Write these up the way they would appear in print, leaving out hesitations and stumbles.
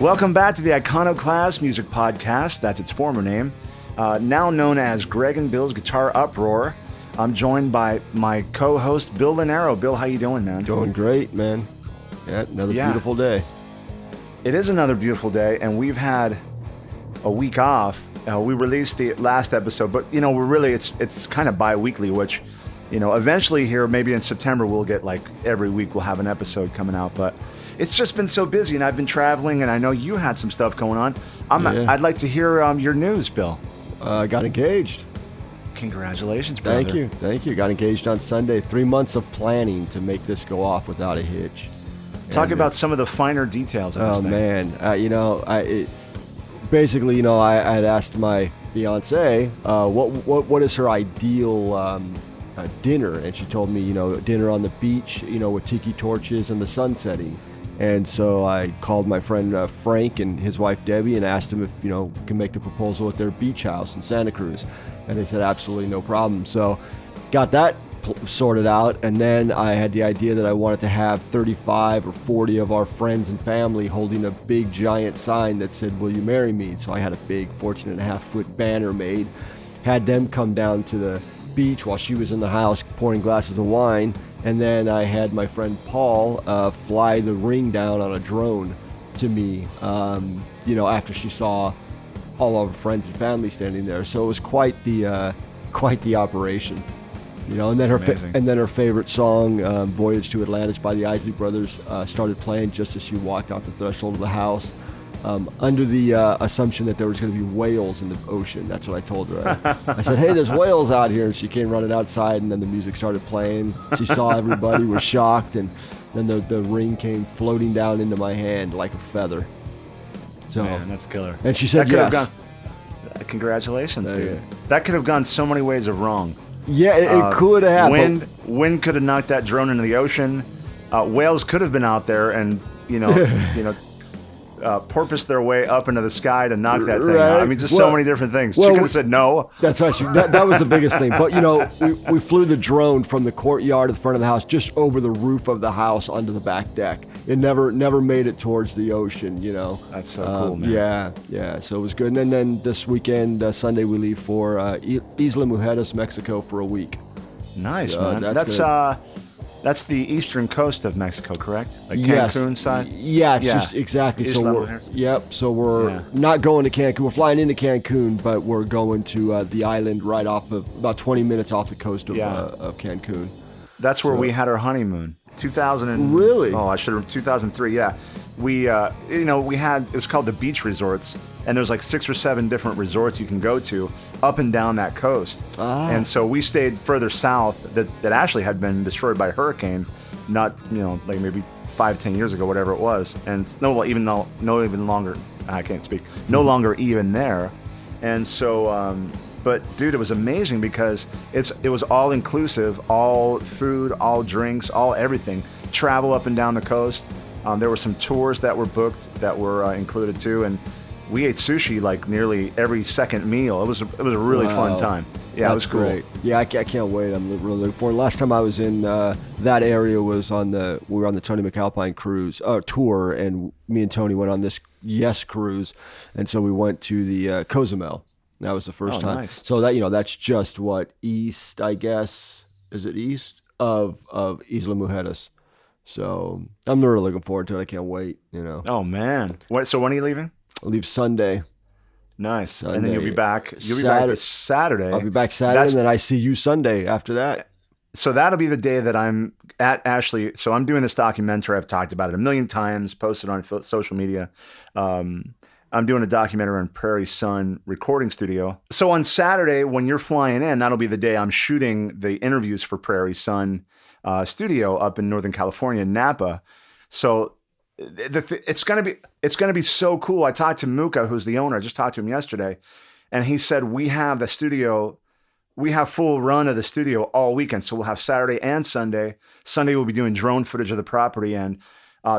Welcome back to the Iconoclast Music Podcast. That's its former name. Now known as Greg and Bill's Guitar Uproar. I'm joined by my co-host, Bill Linero. Bill, how you doing, man? Doing great, man. Yeah, another beautiful day. It is another beautiful day, and we've had a week off. We released the last episode, but, you know, it's kind of bi-weekly, which, you know, eventually here, maybe in September, we'll get, like, every week we'll have an episode coming out, but it's just been so busy, and I've been traveling, and I know you had some stuff going on. I'd like to hear your news, Bill. I got engaged. Congratulations, brother. Thank you. Got engaged on Sunday. 3 months of planning to make this go off without a hitch. Talk about some of the finer details of this thing. Man, basically, I had asked my fiance what is her ideal dinner, and she told me, dinner on the beach, with tiki torches and the sun setting. And so I called my friend Frank and his wife Debbie and asked them if, we can make the proposal at their beach house in Santa Cruz. And they said, absolutely no problem. So got that sorted out. And then I had the idea that I wanted to have 35 or 40 of our friends and family holding a big giant sign that said, "Will you marry me?" So I had a big 14.5-foot banner made, had them come down to the beach while she was in the house pouring glasses of wine. And then I had my friend Paul fly the ring down on a drone to me, after she saw all of her friends and family standing there. So it was quite the operation, And then her favorite song, "Voyage to Atlantis" by the Isley Brothers, started playing just as she walked out the threshold of the house. Under the assumption that there was going to be whales in the ocean. That's what I told her. I said, "Hey, there's whales out here." And she came running outside, and then the music started playing. She saw everybody, was shocked, and then the ring came floating down into my hand like a feather. So, man, that's killer. And she said yes. Congratulations, dude. That could have gone so many ways of wrong. Yeah, it could have. Wind could have knocked that drone into the ocean. Whales could have been out there and, porpoise their way up into the sky to knock that thing out. I mean, just so many different things. She could have said no. That's right. That was the biggest thing. But, we flew the drone from the courtyard at the front of the house just over the roof of the house onto the back deck. It never made it towards the ocean, That's so cool, man. Yeah. So it was good. And then this weekend, Sunday, we leave for Isla Mujeres, Mexico for a week. Nice, man. That's the eastern coast of Mexico, correct? Like Cancun side? Yeah, it's just exactly. So we're not going to Cancun. We're flying into Cancun, but we're going to the island right off of about 20 minutes off the coast of Cancun. That's where we had our honeymoon. 2000 Really? Oh, I should have. 2003. Yeah, we had, it was called the Beach Resorts, and there's like 6 or 7 different resorts you can go to up and down that coast. And so we stayed further south that actually had been destroyed by a hurricane, not like maybe 5-10 years ago, whatever it was, and it's no longer even there. And so but dude, it was amazing because it was all inclusive, all food, all drinks, all everything. Travel up and down the coast. There were some tours that were booked that were included too, and we ate sushi like nearly every second meal. It was a really fun time. Yeah, it was cool. Great. Yeah, I can't wait. I'm really looking forward. Last time I was in that area was we were on the Tony McAlpine cruise tour, and me and Tony went on this cruise, and so we went to the Cozumel. That was the first time. Nice. So that that's just east, I guess. Is it east of Isla Mujeres? So I'm really looking forward to it. I can't wait. Oh man. So when are you leaving? I'll leave Sunday. Nice. Sunday. And then you'll be back. You'll be back this Saturday. I'll be back Saturday, and then I see you Sunday after that. So that'll be the day that I'm at Ashley. So I'm doing this documentary. I've talked about it a million times, posted on social media. I'm doing a documentary on Prairie Sun Recording Studio. So on Saturday, when you're flying in, that'll be the day I'm shooting the interviews for Prairie Sun Studio up in Northern California, Napa. So it's gonna be so cool. I talked to Muka, who's the owner. I just talked to him yesterday, and he said we have full run of the studio all weekend. So we'll have Saturday and Sunday. Sunday we'll be doing drone footage of the property. And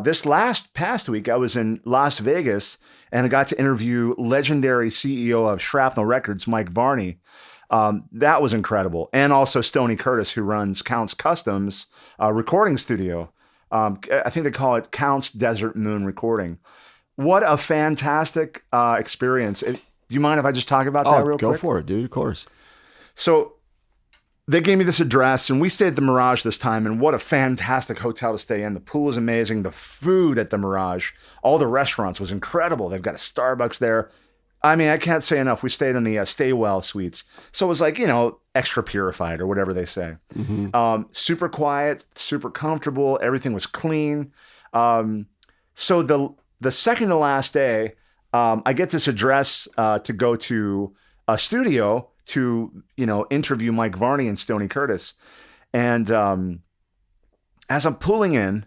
this past week, I was in Las Vegas and I got to interview legendary CEO of Shrapnel Records, Mike Varney. That was incredible. And also Stoney Curtis, who runs Counts Customs recording studio. I think they call it Counts Desert Moon Recording. what a fantastic experience. Do you mind if I just talk about that real quick? Go for it, dude. Of course. So they gave me this address, and we stayed at the Mirage this time, and what a fantastic hotel to stay in. The pool is amazing. The food at the Mirage, all the restaurants was incredible. They've got a Starbucks there. I mean, I can't say enough. We stayed in the Stay Well suites. So it was like, extra purified or whatever they say. Mm-hmm. Super quiet, super comfortable. Everything was clean. So the second to last day, I get this address to go to a studio to, interview Mike Varney and Stoney Curtis. And as I'm pulling in,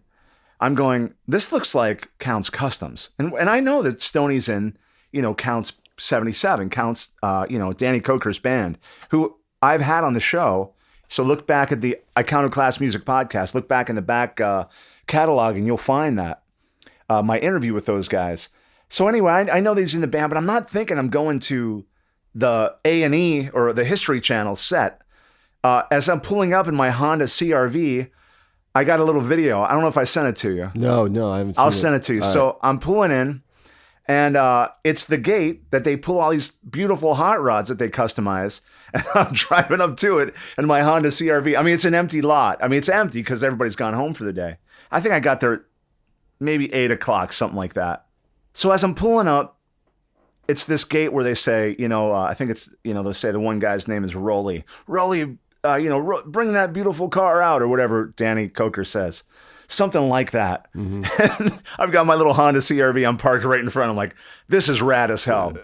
I'm going, this looks like Count's Customs. And I know that Stoney's in, Count's 77, Count's, Danny Coker's band, who I've had on the show. So look back at the Iconoclast Music Podcast, look back in the back catalog, and you'll find that, my interview with those guys. So anyway, I know these in the band, but I'm not thinking I'm going to the A&E or the History Channel set. As I'm pulling up in my Honda CRV, I got a little video. I don't know if I sent it to you. No, I haven't seen it. I'll send it to you. All So right. I'm pulling in, and it's the gate that they pull all these beautiful hot rods that they customize. And I'm driving up to it in my Honda CRV. I mean, it's an empty lot. I mean, it's empty because everybody's gone home for the day. I think I got there maybe 8 o'clock, something like that. So as I'm pulling up, it's this gate where they say, I think it's, they'll say the one guy's name is Rolly. Rolly, bring that beautiful car out, or whatever Danny Coker says. Something like that. Mm-hmm. And I've got my little Honda CRV. I'm parked right in front. I'm like, this is rad as hell.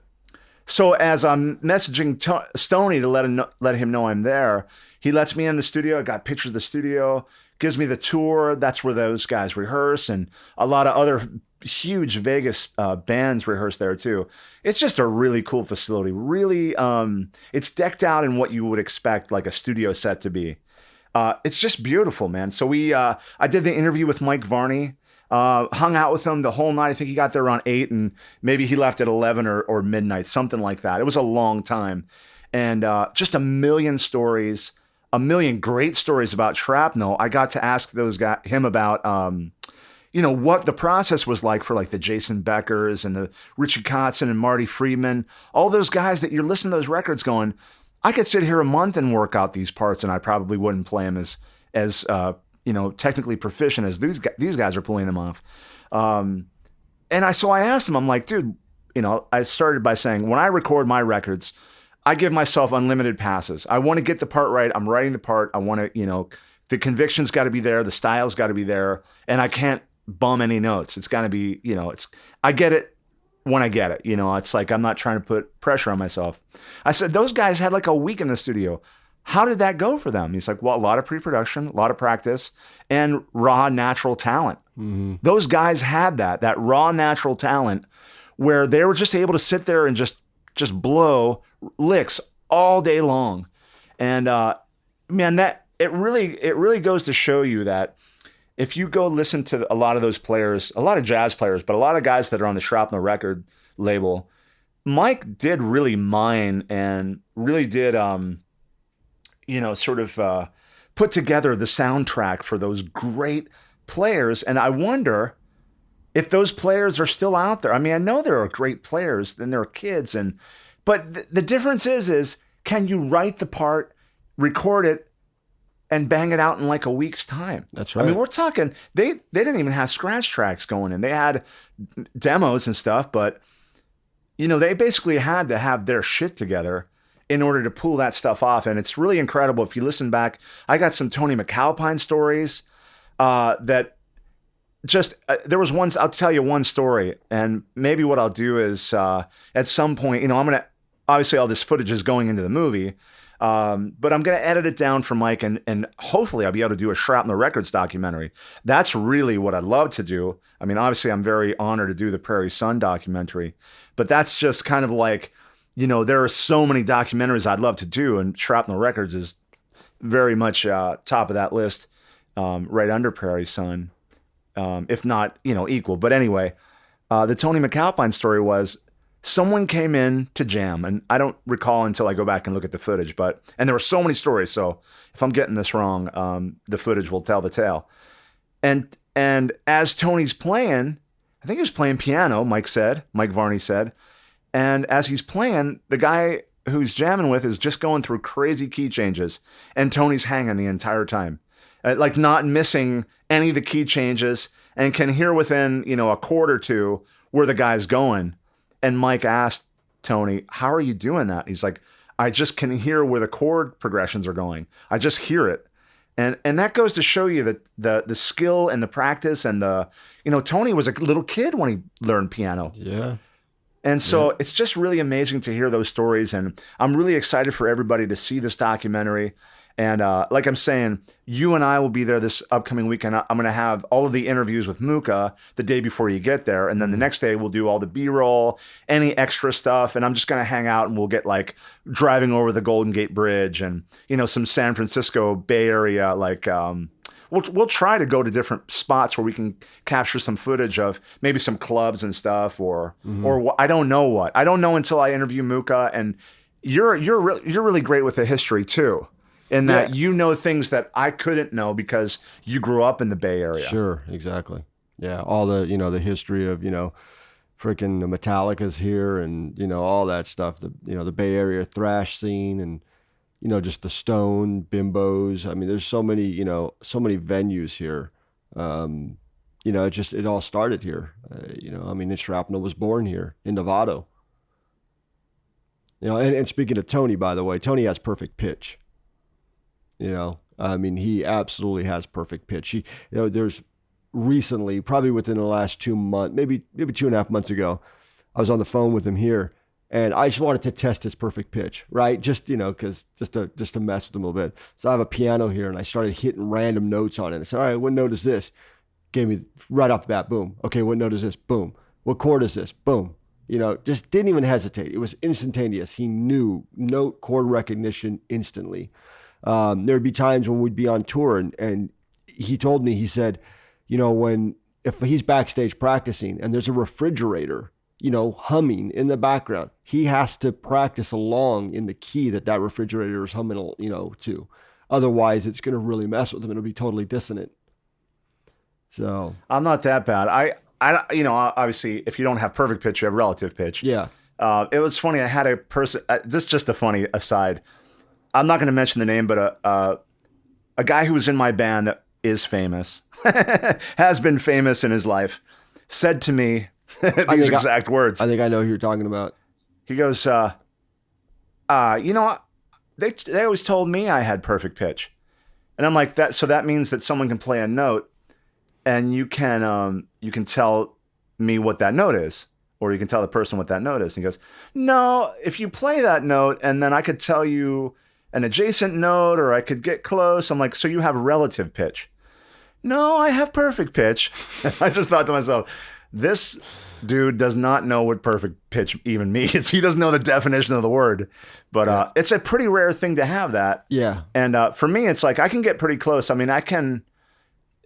So as I'm messaging Stoney to let him know I'm there, he lets me in the studio. I got pictures of the studio, gives me the tour. That's where those guys rehearse, and a lot of other huge Vegas bands rehearse there too. It's just a really cool facility. Really, it's decked out in what you would expect like a studio set to be. It's just beautiful, man. So I did the interview with Mike Varney, hung out with him the whole night. I think he got there around 8, and maybe he left at 11 or midnight, something like that. It was a long time. And just a million stories, a million great stories about shrapnel. I got to ask him about, what the process was like for like the Jason Beckers and the Richie Kotzen and Marty Friedman, all those guys that you're listening to those records going, I could sit here a month and work out these parts, and I probably wouldn't play them as technically proficient as these guys are pulling them off. So I asked him, I'm like, dude, I started by saying, when I record my records, I give myself unlimited passes. I want to get the part right. I'm writing the part. I want to, the conviction's got to be there. The style's got to be there. And I can't bum any notes. It's got to be, I get it when I get it. It's like, I'm not trying to put pressure on myself. I said, those guys had like a week in the studio. How did that go for them? He's like, well, a lot of pre-production, a lot of practice, and raw natural talent. Mm-hmm. Those guys had that raw natural talent where they were just able to sit there and just blow licks all day long. And man, that it really goes to show you that if you go listen to a lot of those players, a lot of jazz players, but a lot of guys that are on the Shrapnel record label, Mike did really mine and really did, put together the soundtrack for those great players. And I wonder if those players are still out there. I mean, I know there are great players and there are kids, but the difference is can you write the part, record it, and bang it out in like a week's time? That's right. I mean, we're talking, they didn't even have scratch tracks going in. They had demos and stuff, but they basically had to have their shit together in order to pull that stuff off. And it's really incredible. If you listen back, I got some Tony McAlpine stories that just, there was one, I'll tell you one story. And maybe what I'll do is at some point, I'm going to, obviously all this footage is going into the movie, but I'm going to edit it down for Mike, and hopefully I'll be able to do a Shrapnel Records documentary. That's really what I'd love to do. I mean, obviously I'm very honored to do the Prairie Sun documentary, but that's just kind of like, there are so many documentaries I'd love to do, and Shrapnel Records is very much top of that list, right under Prairie Sun, if not, equal. But anyway, the Tony McAlpine story was someone came in to jam, and I don't recall until I go back and look at the footage, and there were so many stories, so if I'm getting this wrong, the footage will tell the tale. And as Tony's playing, I think he was playing piano, Mike Varney said. And as he's playing, the guy who's jamming with is just going through crazy key changes. And Tony's hanging the entire time, like not missing any of the key changes, and can hear within, a chord or two where the guy's going. And Mike asked Tony, how are you doing that? He's like, I just can hear where the chord progressions are going. I just hear it. And that goes to show you that the skill and the practice and Tony was a little kid when he learned piano. Yeah. And so it's just really amazing to hear those stories. And I'm really excited for everybody to see this documentary. And like I'm saying, you and I will be there this upcoming weekend. I'm going to have all of the interviews with Muka the day before you get there. And then the next day we'll do all the B-roll, any extra stuff. And I'm just going to hang out and we'll get like driving over the Golden Gate Bridge and, some San Francisco Bay Area. Like we'll try to go to different spots where we can capture some footage of maybe some clubs and stuff or I don't know what. I don't know until I interview Muka. And you're really great with the history too. In that things that I couldn't know because you grew up in the Bay Area. Sure, exactly. Yeah, all the the history of freaking Metallica's here and all that stuff. The Bay Area thrash scene and just the Stone bimbos. I mean, there's so many venues here. It all started here. And Shrapnel was born here in Novato. And speaking of Tony, by the way, Tony has perfect pitch. He absolutely has perfect pitch. There's recently, probably within the last 2 months, maybe 2.5 months ago, I was on the phone with him here, and I just wanted to test his perfect pitch, right? Just because just to mess with him a little bit. So I have a piano here, and I started hitting random notes on it. I said, all right, what note is this? Gave me right off the bat, boom. Okay, what note is this? Boom. What chord is this? Boom. Just didn't even hesitate. It was instantaneous. He knew note chord recognition instantly. There'd be times when we'd be on tour and he told me, he said, if he's backstage practicing and there's a refrigerator, humming in the background, he has to practice along in the key that refrigerator is humming, to. Otherwise, it's going to really mess with him. It'll be totally dissonant. So I'm not that bad. I obviously, if you don't have perfect pitch, you have relative pitch. Yeah. It was funny. I had a person, this is just a funny aside. I'm not going to mention the name, but a guy who was in my band that is famous, has been famous in his life, said to me these exact words. I think I know who you're talking about. He goes, they always told me I had perfect pitch. And I'm like, so that means that someone can play a note and you can tell me what that note is, or you can tell the person what that note is. And he goes, no, if you play that note and then I could tell you an adjacent note, or I could get close. I'm like, so you have relative pitch? No, I have perfect pitch. I just thought to myself, this dude does not know what perfect pitch even means. He doesn't know the definition of the word. But it's a pretty rare thing to have that. Yeah. And for me, it's like I can get pretty close. I mean, I can.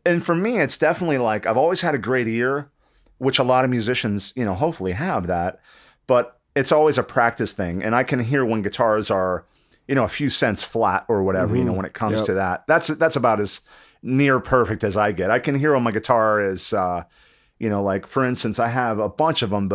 And for me, it's definitely like I've always had a great ear, which a lot of musicians, hopefully have that. But it's always a practice thing. And I can hear when guitars are, a few cents flat or whatever, when it comes to that. That's about as near perfect as I get. I can hear when my guitar is, like for instance, I have a bunch of them,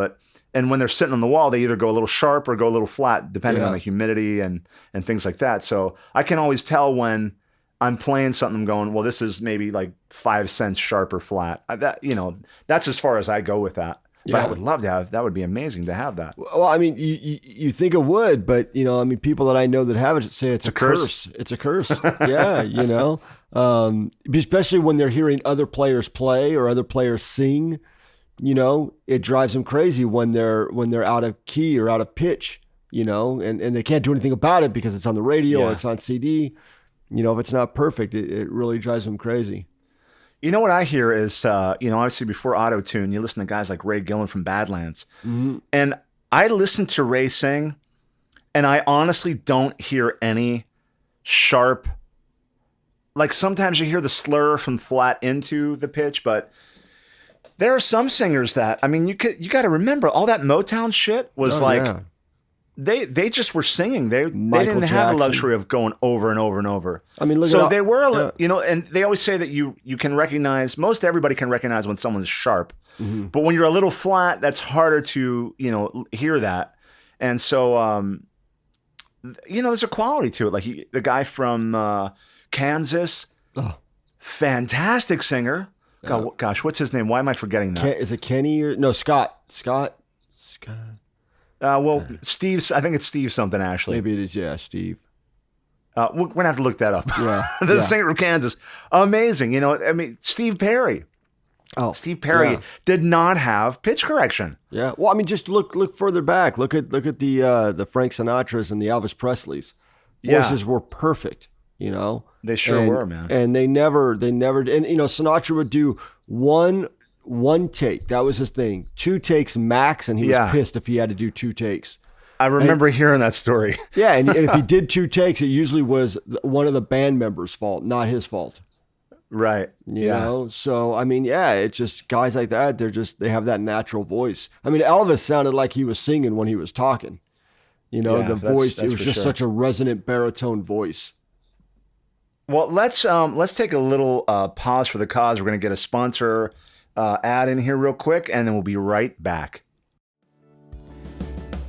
and when they're sitting on the wall, they either go a little sharp or go a little flat, depending on the humidity and things like that. So I can always tell when I'm playing something, I'm going, well, this is maybe like 5 cents sharp or flat. That's as far as I go with that. But I would love to have, that would be amazing to have that. Well, I mean, you think it would, but, people that I know that have it say it's a curse. It's a curse. Yeah, especially when they're hearing other players play or other players sing, it drives them crazy when they're out of key or out of pitch, and they can't do anything about it because it's on the radio or it's on CD. If it's not perfect, it really drives them crazy. You know what I hear is, obviously before auto-tune, you listen to guys like Ray Gillen from Badlands. Mm-hmm. And I listen to Ray sing, and I honestly don't hear any sharp, like sometimes you hear the slur from flat into the pitch, but there are some singers that, I mean, you got to remember all that Motown shit was they just were singing. They Michael didn't have the Jackson. luxury of going over and over and over. I mean, look so at they were, yeah. you know, and they always say that you can recognize, most everybody can recognize when someone's sharp, but when you're a little flat, that's harder to, you know, hear that. And so, you know, there's a quality to it. Like the guy from Kansas, fantastic singer. Gosh, what's his name? Why am I forgetting that? Is it Kenny or no Scott? Scott. Well, Steve's. I think it's Steve something. Ashley. Maybe it is. Yeah, Steve. We're gonna have to look that up. Yeah, the singer from Kansas, amazing. You know, I mean, Steve Perry. Oh, Steve Perry did not have pitch correction. Yeah. Well, I mean, just look further back. Look at the Frank Sinatras and the Elvis Presleys. Voices were perfect. You know, they sure were, man. And they never. And you know, Sinatra would do one take. That was his thing. 2 takes max, and he was pissed if he had to do 2 takes. I remember hearing that story. Yeah, and if he did 2 takes, it usually was one of the band members' fault, not his fault. Right. You know? So, I mean, it's just guys like that, they have that natural voice. I mean, Elvis sounded like he was singing when he was talking. You know, the voice, it was just such a resonant baritone voice. Well, let's take a little pause for the cause. We're going to get a sponsor ad in here real quick, and then we'll be right back.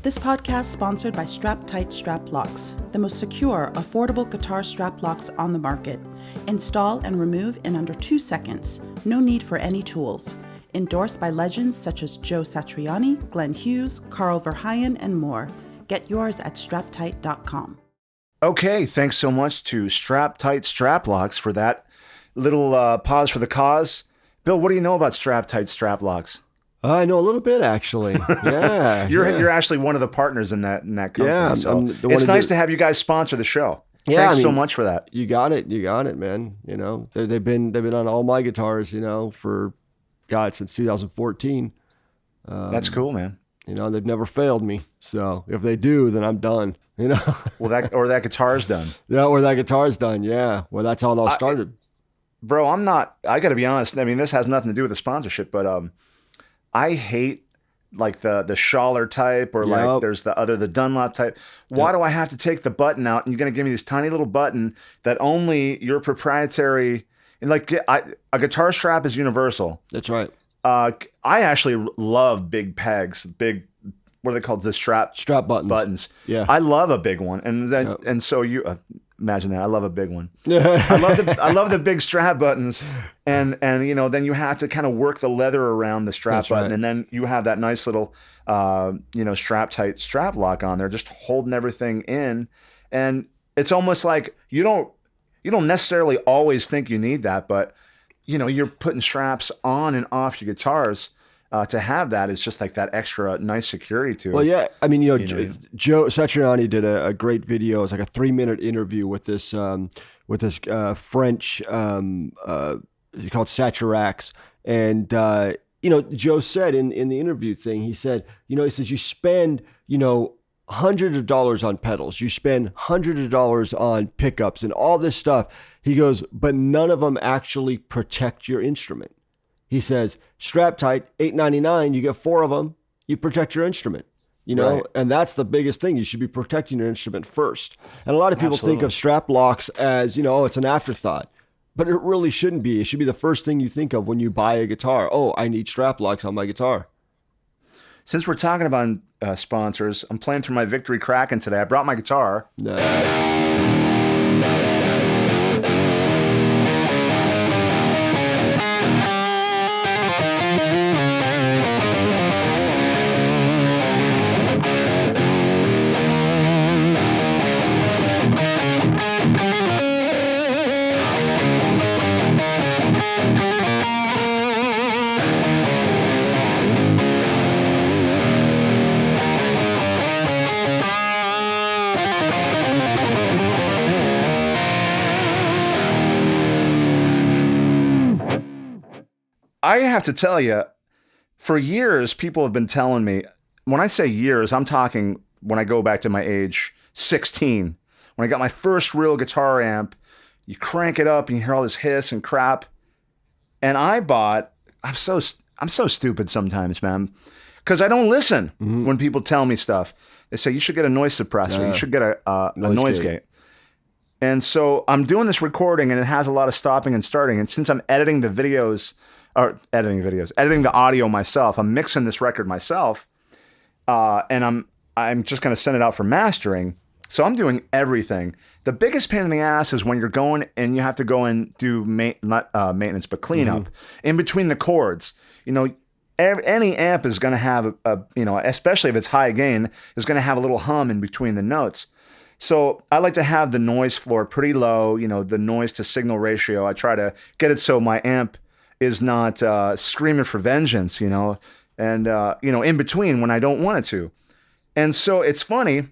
This podcast sponsored by Strap Tight Strap Locks, the most secure, affordable guitar strap locks on the market. Install and remove in under 2 seconds. No need for any tools. Endorsed by legends such as Joe Satriani, Glenn Hughes, Carl Verheyen, and more. Get yours at straptight.com. Okay, thanks so much to Strap Tight Strap Locks for that little pause for the cause. Bill, what do you know about Strap Tight Strap Locks? I know a little bit, actually. Yeah, you're actually one of the partners in that company. Yeah, so it's nice to have you guys sponsor the show. Yeah, thanks so much for that. You got it, man. You know, they've been on all my guitars, you know, for since 2014. That's cool, man. You know, they've never failed me. So if they do, then I'm done. You know, that guitar's done. Yeah, or that guitar's done. Yeah, well, that's how it all started. Bro, I got to be honest. I mean, this has nothing to do with the sponsorship, but I hate like the Schaller type or like there's the Dunlop type. Why do I have to take the button out and you're going to give me this tiny little button that only your proprietary, and like a guitar strap is universal. That's right. I actually love big pegs, what are they called? The strap buttons. Yeah. I love a big one. And so you imagine that. I love a big one. I love the big strap buttons. And you know, then you have to kind of work the leather around the strap button. Right. And then you have that nice little, strap tight strap lock on there, just holding everything in. And it's almost like you don't necessarily always think you need that, but you know, you're putting straps on and off your guitars. To have that is just like that extra nice security to it. Well, yeah. I mean, Joe Satriani did a great video. It's like a 3-minute interview with this French called Satirax. And, Joe said in the interview thing, he said, you spend, hundreds of dollars on pedals. You spend hundreds of dollars on pickups and all this stuff. He goes, but none of them actually protect your instrument. He says, strap tight, $8.99. You get 4 of them. You protect your instrument, right. And that's the biggest thing. You should be protecting your instrument first. And a lot of people think of strap locks as, it's an afterthought, but it really shouldn't be. It should be the first thing you think of when you buy a guitar. Oh, I need strap locks on my guitar. Since we're talking about sponsors, I'm playing through my Victory Kraken today. I brought my guitar. I have to tell you, for years, people have been telling me, when I say years, I'm talking when I go back to my age 16, when I got my first real guitar amp, you crank it up and you hear all this hiss and crap. And I'm so stupid sometimes, man, because I don't listen when people tell me stuff. They say you should get a noise suppressor. You should get a noise gate. And so I'm doing this recording, and it has a lot of stopping and starting. And since I'm editing the audio myself, I'm mixing this record myself, and I'm just going to send it out for mastering. So I'm doing everything. The biggest pain in the ass is when you're going and you have to go and do maintenance, but cleanup in between the chords. You know, any amp is going to have especially if it's high gain, is going to have a little hum in between the notes. So I like to have the noise floor pretty low, you know, the noise to signal ratio. I try to get it so my amp is not screaming for vengeance, you know, and, in between when I don't want it to. And so it's funny,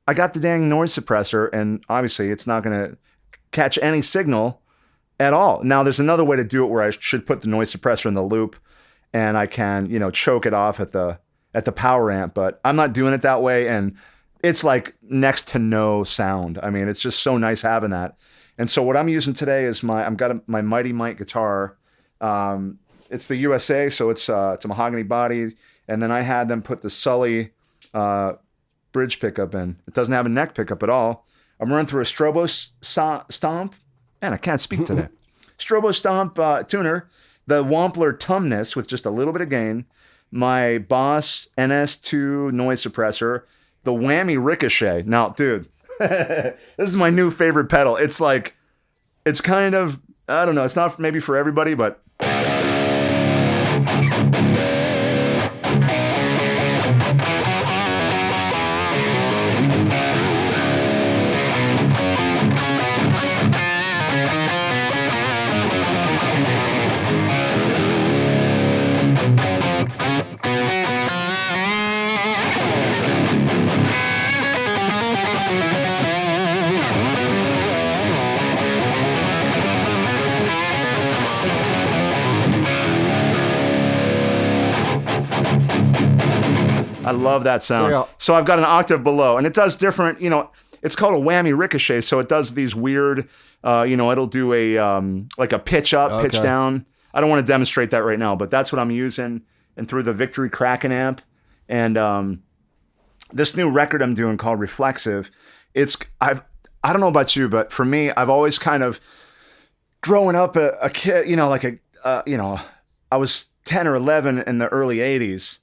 I got the dang noise suppressor, and obviously it's not going to catch any signal at all. Now, there's another way to do it where I should put the noise suppressor in the loop, and I can, choke it off at the power amp, but I'm not doing it that way, and it's like next to no sound. I mean, it's just so nice having that. And so what I'm using today is my Mighty Mike guitar. It's the USA, so it's a mahogany body, and then I had them put the Sully bridge pickup in. It doesn't have a neck pickup at all. I'm running through a Strobo Stomp. Man, I can't speak today. Strobo Stomp tuner, the Wampler Tumnus with just a little bit of gain, my Boss NS2 noise suppressor, the Whammy Ricochet. Now, dude, this is my new favorite pedal. It's like, it's kind of, I don't know, it's not maybe for everybody, but I love that sound. Yeah. So I've got an octave below, and it does different, it's called a Whammy Ricochet. So it does these weird, it'll do a, like a pitch up, pitch down. I don't want to demonstrate that right now, but that's what I'm using, and through the Victory Kraken amp. And this new record I'm doing called Reflexive, I don't know about you, but for me, I've always kind of, growing up a kid, I was 10 or 11 in the early 80s.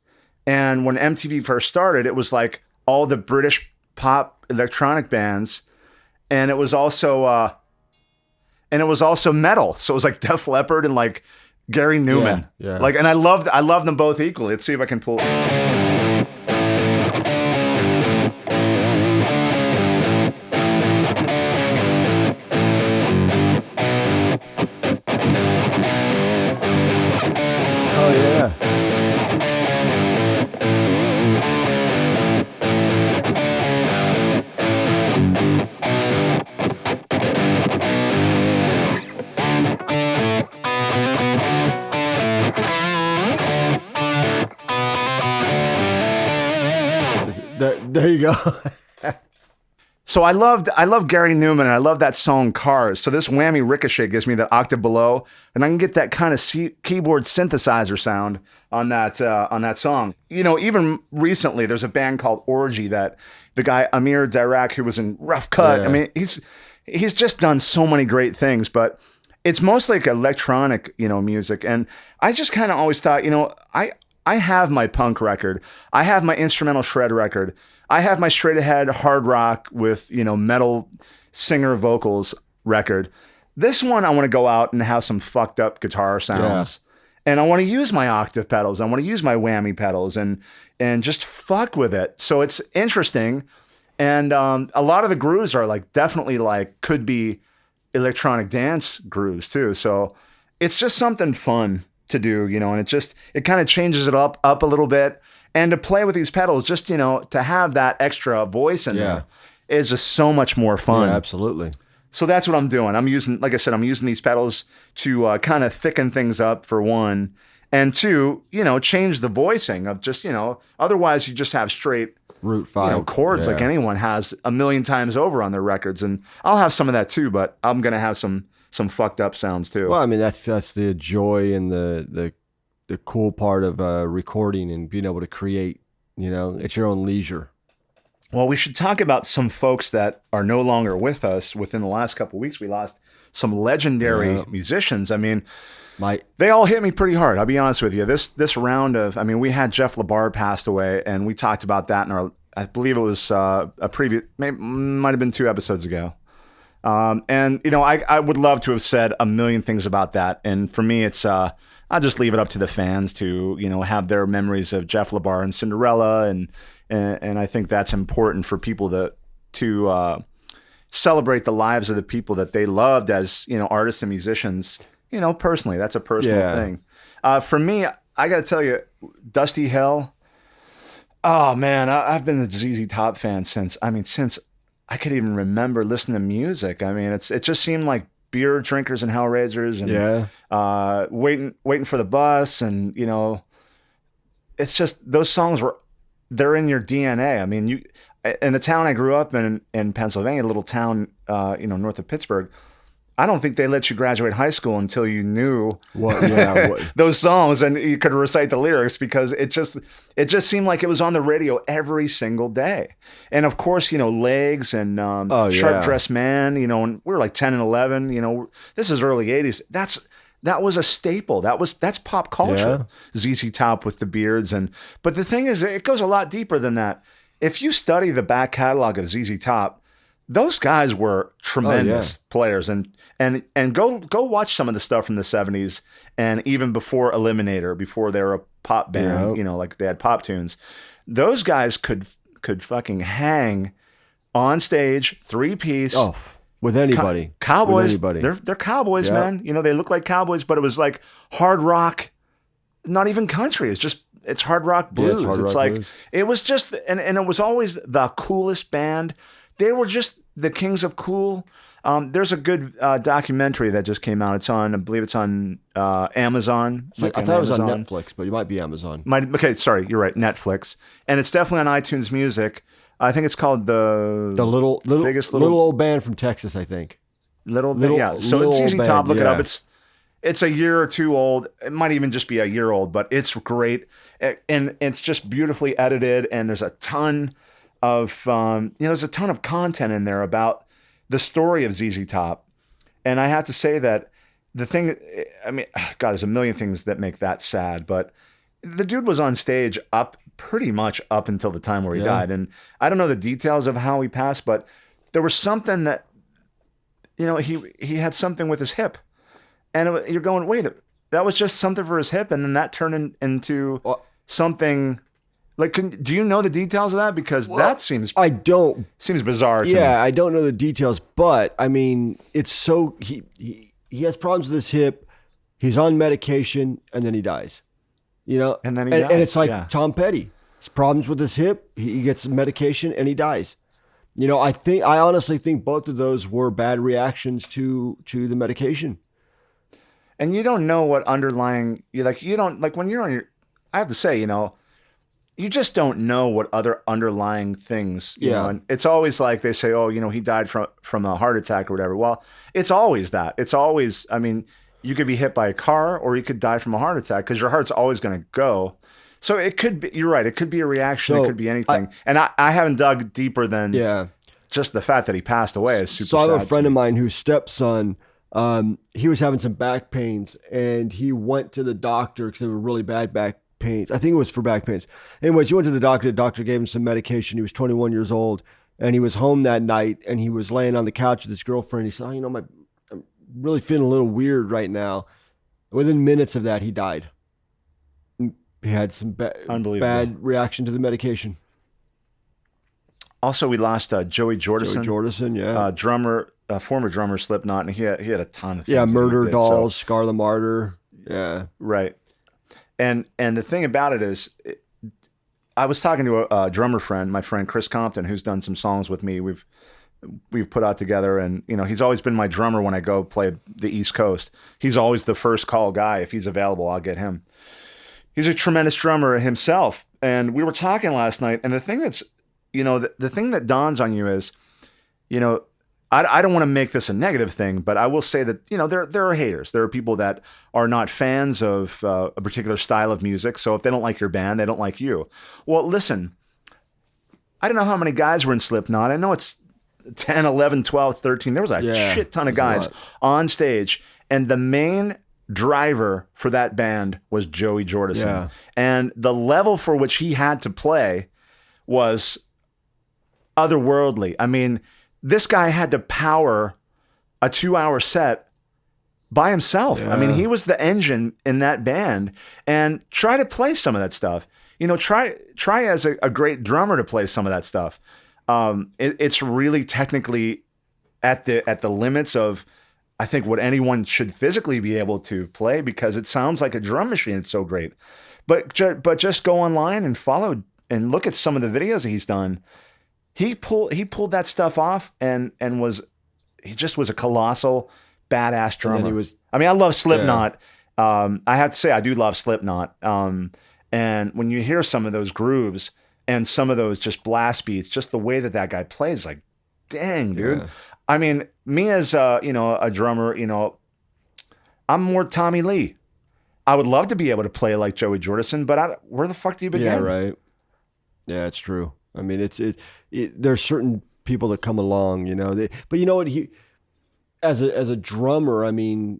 And when MTV first started, it was like all the British pop electronic bands, and it was also metal. So it was like Def Leppard and like Gary Newman. Yeah. Like, and I love them both equally. Let's see if I can pull. Oh yeah. There you go. So I love Gary Newman, and I love that song Cars. So this Whammy Ricochet gives me that octave below, and I can get that kind of keyboard synthesizer sound on that song. Even recently, there's a band called Orgy that the guy Amir Dirac, who was in Rough Cut. Yeah. I mean, he's just done so many great things, but it's mostly like electronic, music. And I just kind of always thought, I have my punk record. I have my instrumental shred record. I have my straight ahead hard rock with, metal singer vocals record. This one, I want to go out and have some fucked up guitar sounds. Yeah. And I want to use my octave pedals. I want to use my whammy pedals and just fuck with it. So it's interesting. And a lot of the grooves are like definitely like could be electronic dance grooves too. So it's just something fun to do, and it kind of changes it up a little bit, and to play with these pedals, just, to have that extra voice in there is just so much more fun. Yeah, absolutely. So that's what I'm doing. I'm using these pedals to kind of thicken things up for one, and two, change the voicing of just, otherwise you just have straight Root 5 chords like anyone has a million times over on their records. And I'll have some of that too, but I'm going to have some fucked up sounds too. Well, I mean, that's the joy and the cool part of recording and being able to create, at your own leisure. Well, we should talk about some folks that are no longer with us. Within the last couple of weeks, we lost some legendary musicians. I mean, they all hit me pretty hard. I'll be honest with you. This round of, I mean, we had Jeff LaBar passed away, and we talked about that in our, I believe it was a previous, might have been 2 episodes ago. And, you know, I would love to have said a million things about that. And for me, it's, I'll just leave it up to the fans to, you know, have their memories of Jeff LaBar and Cinderella. And I think that's important for people to celebrate the lives of the people that they loved as, you know, artists and musicians, you know, personally. That's a personal thing. For me, I got to tell you, Dusty Hell. Oh, man, I've been a ZZ Top fan since I could even remember listening to music. I mean, it just seemed like beer drinkers and Hellraisers and waiting for the bus. And, you know, it's just those songs they're in your DNA. I mean, in the town I grew up in Pennsylvania, a little town, you know, north of Pittsburgh, I don't think they let you graduate high school until you knew those songs and you could recite the lyrics, because it just seemed like it was on the radio every single day. And of course, you know, Legs and Sharp Dressed Man, you know, and we were like 10 and 11, you know, this is early 80s. That was a staple. That's pop culture. ZZ Top with the beards. But the thing is, it goes a lot deeper than that. If you study the back catalog of ZZ Top, those guys were tremendous players, and go watch some of the stuff from the 70s and even before Eliminator, before they were a pop band, you know, like they had pop tunes. Those guys could fucking hang on stage, 3-piece. Oh, with anybody. Cowboys. With anybody. They're cowboys, man. You know, they look like cowboys, but it was like hard rock, not even country. It's hard rock blues. Blues. It was just, and it was always the coolest band. They were just the kings of cool. There's a good documentary that just came out. I believe it's on Amazon. I thought it was on Netflix, but it might be Amazon. Okay, sorry, you're right, Netflix. And it's definitely on iTunes Music. I think it's called the biggest little old band from Texas, I think. So it's ZZ Top. Look it up. It's a year or 2 old. It might even just be a year old, but it's great, and it's just beautifully edited. And there's a ton of there's a ton of content in there about the story of ZZ Top. And I have to say that the thing, I mean, God, there's a million things that make that sad, but the dude was on stage pretty much up until the time where he died. And I don't know the details of how he passed, but there was something that, you know, he had something with his hip, and you're going, wait, that was just something for his hip, and then that turned into something. Like, do you know the details of that? Because that seems bizarre to me. Yeah, I don't know the details, but I mean, it's so he has problems with his hip. He's on medication, and then he dies. You know, and then dies. And it's like Tom Petty. His problems with his hip. He gets medication, and he dies. You know, I honestly think both of those were bad reactions to the medication. And you don't know what underlying. You don't when you're on your. I have to say, you know. You just don't know what other underlying things, you know, and it's always like they say, oh, you know, he died from a heart attack or whatever. Well, it's always that. It's always, I mean, you could be hit by a car or you could die from a heart attack because your heart's always going to go. So it could be, you're right. It could be a reaction. It could be anything. And I haven't dug deeper than just the fact that he passed away is super sad. So I have a friend of mine whose stepson, he was having some back pains and he went to the doctor because they were really bad back pains. I think it was for back pains. Anyways, he went to the doctor. The doctor gave him some medication. He was 21 years old, and he was home that night, and he was laying on the couch with his girlfriend. He said, oh, you know, I'm really feeling a little weird right now. Within minutes of that, he died. He had some bad reaction to the medication. Also, we lost Joey Jordison. Drummer, former drummer, Slipknot, and he had a ton of things. Yeah, Murder Dolls, Scar the Martyr. Yeah. Right. And the thing about it is, I was talking to a drummer friend, my friend Chris Compton, who's done some songs with me. We've put out together, and you know he's always been my drummer when I go play the East Coast. He's always the first call guy. If he's available, I'll get him. He's a tremendous drummer himself, and we were talking last night. And the thing that's, you know, the thing that dawns on you is, you know, I don't want to make this a negative thing, but I will say that, you know, there are haters. There are people that are not fans of a particular style of music. So if they don't like your band, they don't like you. Well, listen, I don't know how many guys were in Slipknot. I know it's 10, 11, 12, 13. There was a shit ton of guys on stage. And the main driver for that band was Joey Jordison. Yeah. And the level for which he had to play was otherworldly. I mean, this guy had to power a 2-hour set by himself. Yeah. I mean, he was the engine in that band, and try to play some of that stuff. You know, try as a great drummer to play some of that stuff. It's really technically at the limits of, I think, what anyone should physically be able to play, because it sounds like a drum machine. It's so great. But just go online and follow and look at some of the videos he's done. He pulled that stuff off and he just was a colossal badass drummer. I mean, I love Slipknot. Yeah. I have to say, I do love Slipknot. And when you hear some of those grooves and some of those just blast beats, just the way that guy plays, like, dang, dude. Yeah. I mean, me as a drummer, I'm more Tommy Lee. I would love to be able to play like Joey Jordison, but where the fuck do you begin? Yeah, right. Yeah, it's true. I mean, there's certain people that come along, but you know what? As a drummer, I mean,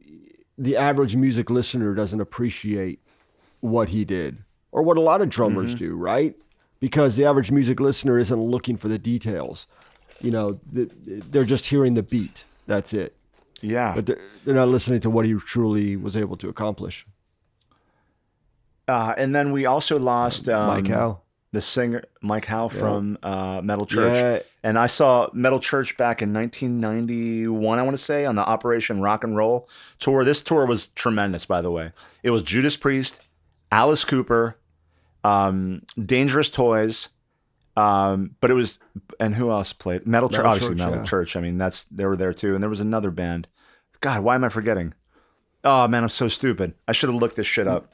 the average music listener doesn't appreciate what he did, or what a lot of drummers do, right? Because the average music listener isn't looking for the details. They're just hearing the beat. That's it. Yeah. But they're not listening to what he truly was able to accomplish. And then we also lost Mike Howe. The singer Mike Howe from Metal Church. Yeah. And I saw Metal Church back in 1991, I want to say, on the Operation Rock and Roll tour. This tour was tremendous, by the way. It was Judas Priest, Alice Cooper, Dangerous Toys, but it was, and who else played? Metal Church, obviously Metal Church. I mean, they were there too. And there was another band. God, why am I forgetting? Oh man, I'm so stupid. I should have looked this shit up.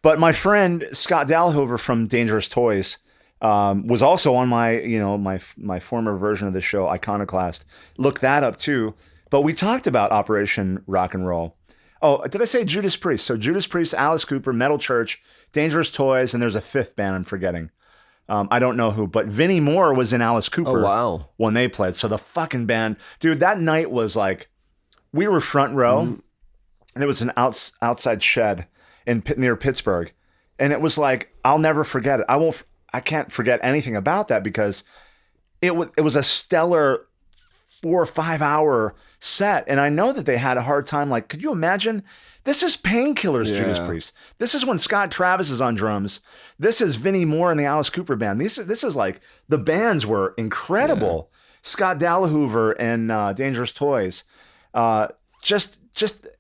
But my friend Scott Dalhover from Dangerous Toys was also on my former version of the show, Iconoclast. Look that up too. But we talked about Operation Rock and Roll. Oh, did I say Judas Priest? So Judas Priest, Alice Cooper, Metal Church, Dangerous Toys, and there's a fifth band I'm forgetting. I don't know who, but Vinnie Moore was in Alice Cooper when they played. So the fucking band, dude, that night was like, we were front row, and it was an outside shed near Pittsburgh. And it was like, I'll never forget it. I can't forget anything about that, because it was a stellar 4 or 5 hour set. And I know that they had a hard time. Like, could you imagine? This is Painkillers, Judas Priest. This is when Scott Travis is on drums. This is Vinnie Moore and the Alice Cooper band. This is like, the bands were incredible. Yeah. Scott Dalhoover and Dangerous Toys. Just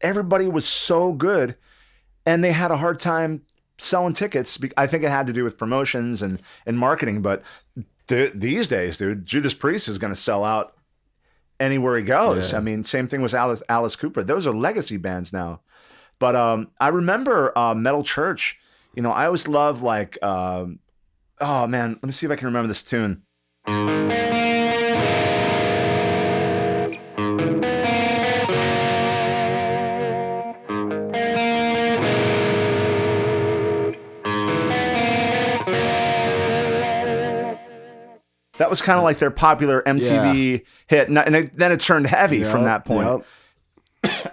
everybody was so good. And they had a hard time selling tickets. I think it had to do with promotions and marketing. But these days, dude, Judas Priest is going to sell out anywhere he goes. Yeah. I mean, same thing with Alice Cooper. Those are legacy bands now. But I remember Metal Church. I always love like, oh man, let me see if I can remember this tune. That was kind of like their popular MTV hit. And then it turned heavy from that point. Yep.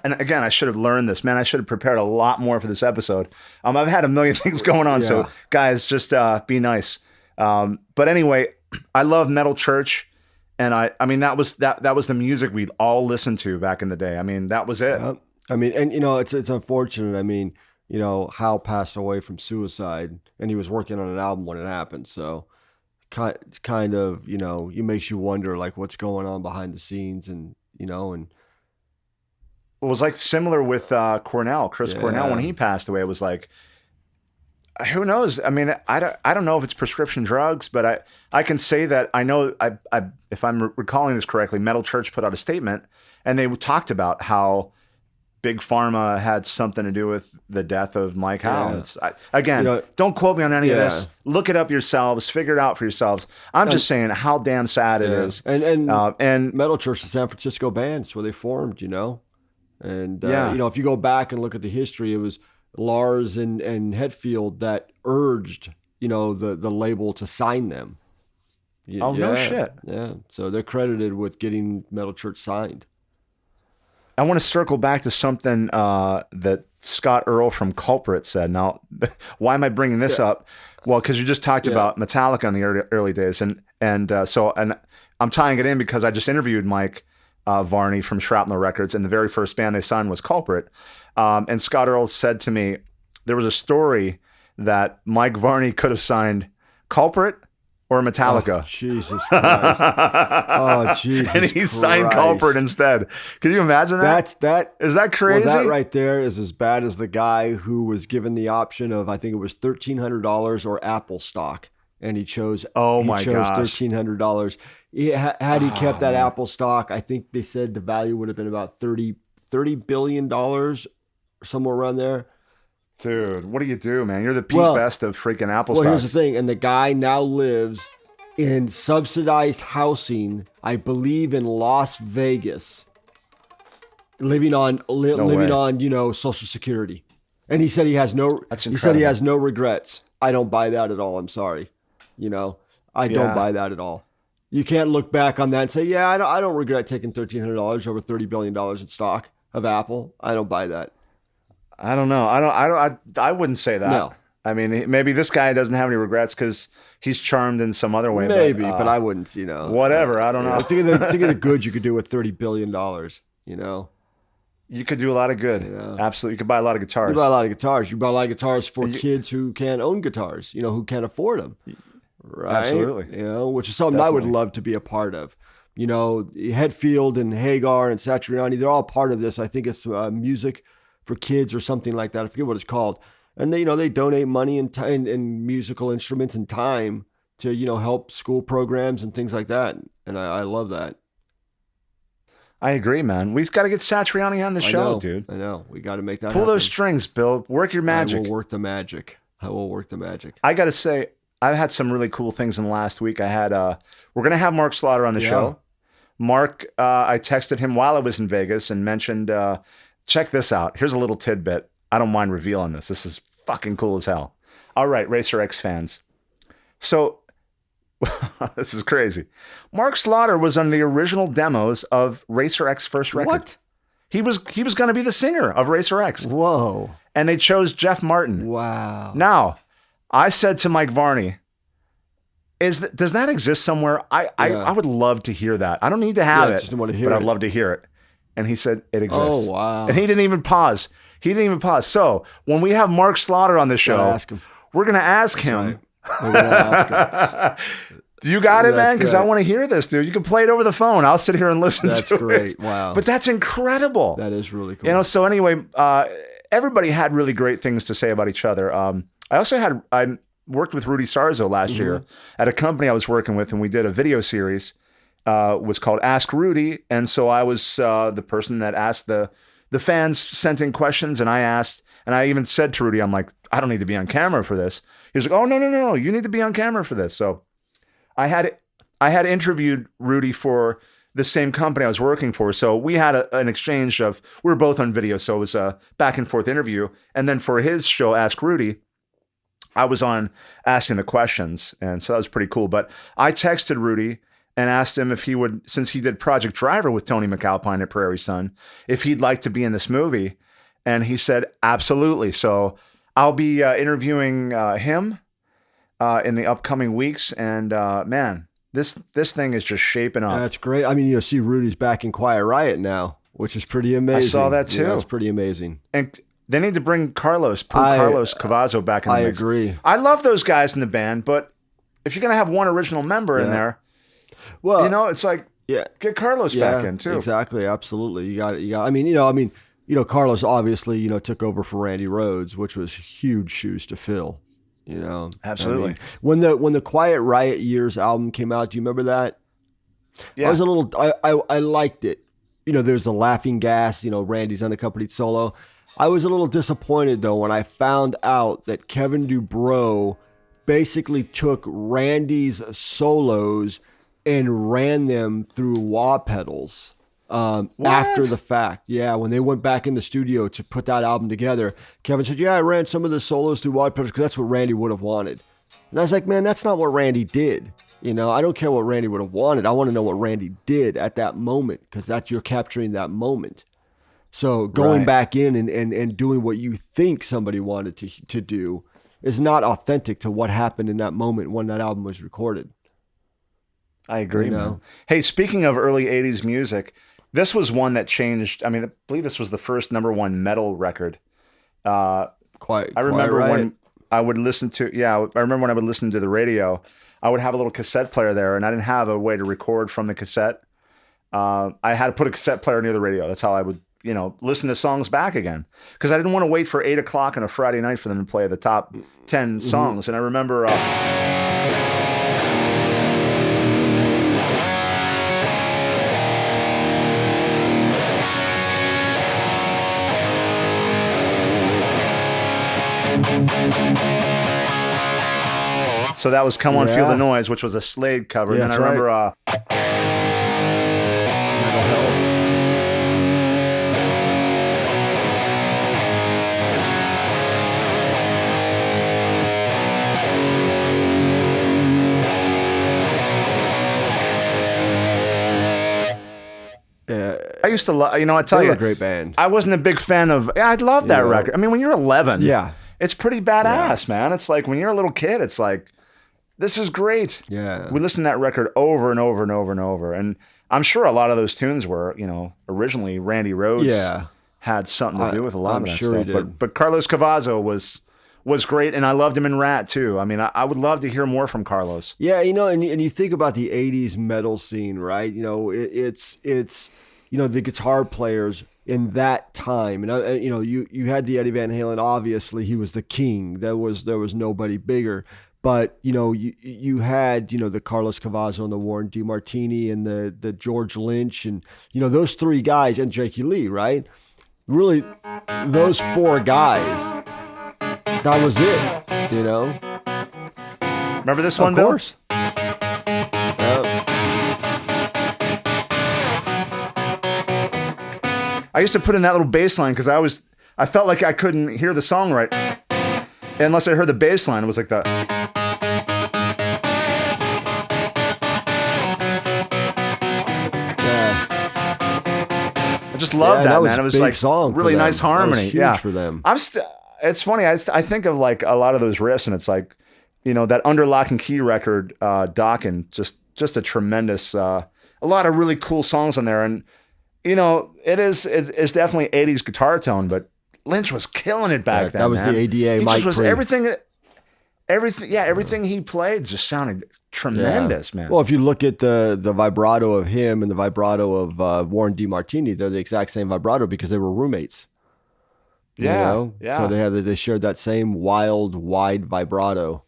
And again, I should have learned this, man. I should have prepared a lot more for this episode. I've had a million things going on, so guys, just be nice. But anyway, I love Metal Church, and I mean that was the music we'd all listened to back in the day. I mean, that was it. Yep. I mean, and it's unfortunate. I mean, Howe passed away from suicide, and he was working on an album when it happened. So, kind of, it makes you wonder like what's going on behind the scenes, and and. It was like similar with Cornell, Chris Cornell, when he passed away. It was like, who knows? I mean, I don't know if it's prescription drugs, but I can say that I know, if I'm recalling this correctly, Metal Church put out a statement, and they talked about how Big Pharma had something to do with the death of Mike Howe. Again, don't quote me on any of this. Look it up yourselves. Figure it out for yourselves. I'm just saying how damn sad it is. And Metal Church, the San Francisco band, it's where they formed, And, if you go back and look at the history, it was Lars and Hetfield that urged, the label to sign them, Oh, no shit. Yeah. So they're credited with getting Metal Church signed. I want to circle back to something that Scott Earl from Culprit said. Now, why am I bringing this up? Well, because you just talked about Metallica in the early days, and I'm tying it in because I just interviewed Mike Varney from Shrapnel Records, and the very first band they signed was Culprit. And Scott Earl said to me, there was a story that Mike Varney could have signed Culprit or Metallica. Oh, Jesus Christ. Oh, Jesus And he signed Christ. Culprit instead. Can you imagine that? Is that crazy? Well, that right there is as bad as the guy who was given the option of, I think it was $1,300 or Apple stock. And he chose, $1,300. Had he kept that Apple stock, I think they said the value would have been about $30 billion, somewhere around there. Dude, what do you do, man? You're the Pete Best of freaking Apple stocks. Well, here's the thing. And the guy now lives in subsidized housing, I believe in Las Vegas, living on Social Security. And he said he has no regrets. I don't buy that at all. I'm sorry. I don't buy that at all. You can't look back on that and say, yeah, I don't regret taking $1,300 over $30 billion in stock of Apple. I don't buy that. I don't know. I wouldn't say that. No. I mean, maybe this guy doesn't have any regrets because he's charmed in some other way. Maybe, but I wouldn't, Whatever. I don't know. Think of the good you could do with $30 billion, You could do a lot of good. Absolutely. You could buy a lot of guitars. You buy a lot of guitars. You buy a lot of guitars for kids who can't own guitars, who can't afford them. Right? Absolutely. Which is something I would love to be a part of. Hetfield and Hagar and Satriani, they're all part of this. I think it's music for kids or something like that. I forget what it's called. And they donate money and musical instruments and time to, help school programs and things like that. And I love that. I agree, man. We've got to get Satriani on the show, dude. I know. We got to make that Pull happen. those strings, Bill. Work your magic. I will work the magic. I got to say, I've had some really cool things in the last week. We're going to have Mark Slaughter on the show. Mark, I texted him while I was in Vegas and mentioned, check this out. Here's a little tidbit. I don't mind revealing this. This is fucking cool as hell. All right, Racer X fans. So, this is crazy. Mark Slaughter was on the original demos of Racer X's first record. What? He was going to be the singer of Racer X. Whoa. And they chose Jeff Martin. Wow. Now, I said to Mike Varney, does that exist somewhere? I would love to hear that. I don't need to have it, but I'd love to hear it. And he said it exists. Oh, wow. And he didn't even pause. So when we have Mark Slaughter on the show, we're going to ask him. Right. We're going to ask him. You got it, man? Because I want to hear this, dude. You can play it over the phone. I'll sit here and listen to it. That's great. Wow. But that's incredible. That is really cool. So anyway, everybody had really great things to say about each other. I worked with Rudy Sarzo last year at a company I was working with, and we did a video series. Was called Ask Rudy, and so I was the person that asked the fans sent in questions, and I asked, and I even said to Rudy, I'm like, I don't need to be on camera for this. He's like, oh no, you need to be on camera for this. So I had interviewed Rudy for the same company I was working for, so we had an exchange of, we were both on video, so it was a back and forth interview, and then for his show Ask Rudy, I was on asking the questions, and so that was pretty cool. But I texted Rudy and asked him if he would, since he did Project Driver with Tony McAlpine at Prairie Sun, if he'd like to be in this movie. And he said, absolutely. So I'll be interviewing him in the upcoming weeks. And man, this thing is just shaping up. That's great. I mean, you'll see Rudy's back in Quiet Riot now, which is pretty amazing. I saw that too. That's pretty amazing. And they need to bring Carlos Cavazo back in the mix. I agree. I love those guys in the band, but if you're going to have one original member in there, well, it's like, get Carlos back in too. Exactly. Absolutely. You got it. I mean, Carlos obviously, took over for Randy Rhoads, which was huge shoes to fill, Absolutely. I mean, when the Quiet Riot Years album came out, do you remember that? Yeah. I was a little, I liked it. There's the Laughing Gas, Randy's unaccompanied solo. I was a little disappointed though when I found out that Kevin Dubrow basically took Randy's solos and ran them through wah pedals after the fact. Yeah, when they went back in the studio to put that album together, Kevin said, I ran some of the solos through wah pedals because that's what Randy would have wanted. And I was like, man, that's not what Randy did. You know, I don't care what Randy would have wanted. I want to know what Randy did at that moment, because you're capturing that moment. So going back in and doing what you think somebody wanted to do is not authentic to what happened in that moment when that album was recorded. I agree, man. Hey, speaking of early 80s music, this was one that changed. I mean, I believe this was the first #1 metal record. I remember when I would listen to, I remember when I would listen to the radio, I would have a little cassette player there, and I didn't have a way to record from the cassette. I had to put a cassette player near the radio. That's how I would, listen to songs back again. Because I didn't want to wait for 8 o'clock on a Friday night for them to play the top 10 songs. And I remember... So that was Come On Feel the Noise, which was a Slade cover. Yeah, and then I remember Mental Health. I used to love, I tell you, a great band. I wasn't a big fan of, I loved that record. I mean, when you're 11, it's pretty badass, man. It's like when you're a little kid, it's like, this is great. Yeah. We listened to that record over and over and over and over. And I'm sure a lot of those tunes were, originally Randy Rhoads had something to do with a lot of that stuff. But Carlos Cavazo was great, and I loved him in Rat too. I mean, I would love to hear more from Carlos. Yeah, and you think about the 80s metal scene, right? It's the guitar players in that time. And you had the Eddie Van Halen, obviously he was the king. There was nobody bigger. But you had the Carlos Cavazo and the Warren DeMartini and the George Lynch and those three guys and Jakey Lee, right? Really, those four guys. That was it. Remember this one, Bill? Of course. I used to put in that little bass line because I felt like I couldn't hear the song right unless I heard the bass line. It was like that. I just loved that, man. It was like really nice harmony. That was huge for them. It's funny. I think of like a lot of those riffs, and it's like, that Under Lock and Key record, Dokken, just a tremendous, a lot of really cool songs on there. And, it's definitely 80s guitar tone, but Lynch was killing it back then. That was man. the ADA. He Mike just was Varney. everything he played just sounded tremendous, man. Well, if you look at the vibrato of him and the vibrato of Warren DeMartini, they're the exact same vibrato because they were roommates. Yeah. So they shared that same wild, wide vibrato.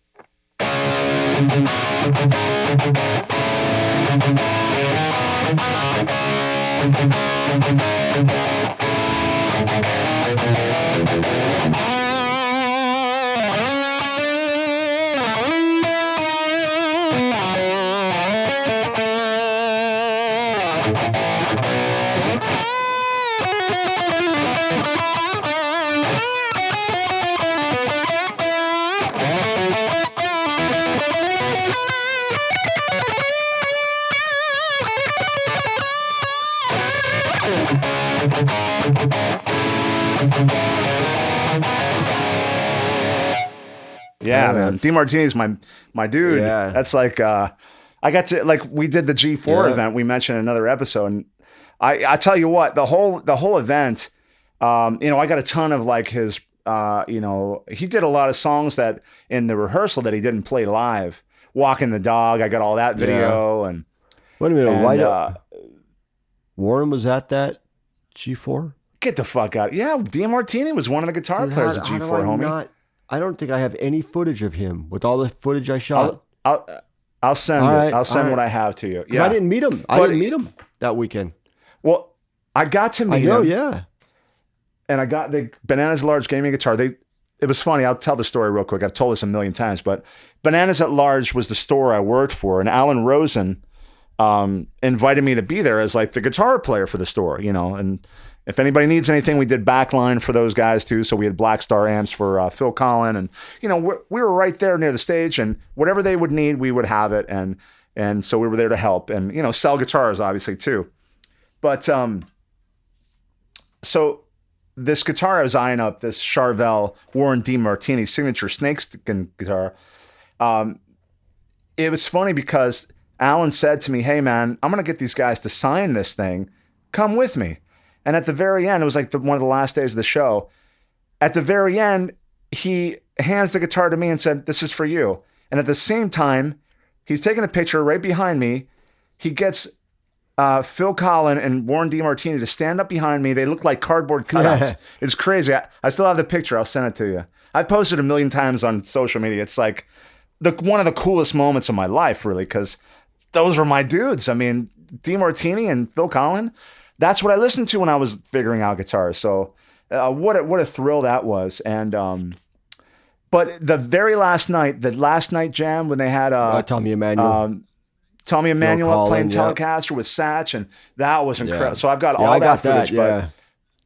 Yeah, man. DeMartini's my dude. Yeah. That's like I got to we did the G4 event we mentioned in another episode, and I tell you what, the whole event, I got a ton of like his he did a lot of songs that in the rehearsal that he didn't play live. Walking the Dog, I got all that video and wait a minute, Warren was at that G4? Get the fuck out. Yeah, DeMartini was one of the guitar players at G4, homie. I don't think I have any footage of him with all the footage I shot. I'll send it. I'll send what I have to you. Yeah, I didn't meet him. I didn't meet him that weekend. Well, I got to meet him. Yeah. And I got the Bananas Large gaming guitar. It was funny. I'll tell the story real quick. I've told this a million times, but Bananas at Large was the store I worked for, and Alan Rosen invited me to be there as like the guitar player for the store, and if anybody needs anything, we did backline for those guys too. So we had Black Star amps for Phil Collin, and we were right there near the stage, and whatever they would need, we would have it. And And so we were there to help and, sell guitars obviously too. But so this guitar I was eyeing up, this Charvel Warren D. Martini signature snakeskin guitar. It was funny because Alan said to me, hey man, I'm going to get these guys to sign this thing. Come with me. And at the very end, it was like one of the last days of the show. At the very end, he hands the guitar to me and said, this is for you. And at the same time, he's taking a picture right behind me. He gets Phil Collin and Warren D. Martini to stand up behind me. They look like cardboard cutouts. It's crazy. I still have the picture. I'll send it to you. I've posted 1 million times on social media. It's like one of the coolest moments of my life, really, because those were my dudes. I mean, D. Martini and Phil Collin, that's what I listened to when I was figuring out guitars. So what a thrill that was. And but the very last night, the last night jam when they had Tommy Emmanuel. Tommy Emmanuel Collin, playing Telecaster with Satch, and that was incredible. Yeah. So I've got all that footage. Yeah,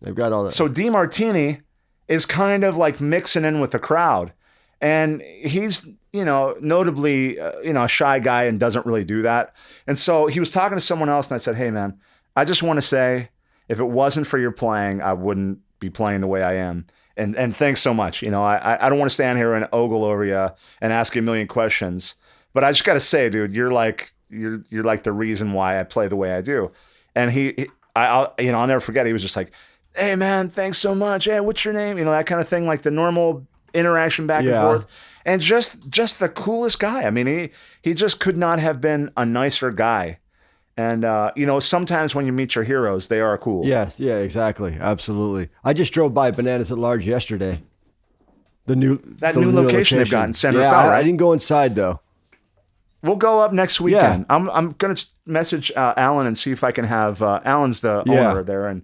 they've got all that. So D. Martini is kind of like mixing in with the crowd, and he's notably a shy guy and doesn't really do that. And so he was talking to someone else, and I said, hey man, I just want to say, if it wasn't for your playing, I wouldn't be playing the way I am. And thanks so much. I don't want to stand here and ogle over you and ask you 1 million questions, but I just got to say, dude, you're like the reason why I play the way I do. And I'll never forget. He was just like, hey man, thanks so much. Hey, what's your name? That kind of thing, like the normal interaction back and forth. And just the coolest guy. I mean, he just could not have been a nicer guy. And, sometimes when you meet your heroes, they are cool. Yes, yeah, exactly. Absolutely. I just drove by Bananas at Large yesterday. The new location they've got in San Rafael, right? I didn't go inside, though. We'll go up next weekend. Yeah. I'm going to message Alan and see if I can have Alan's the owner there. And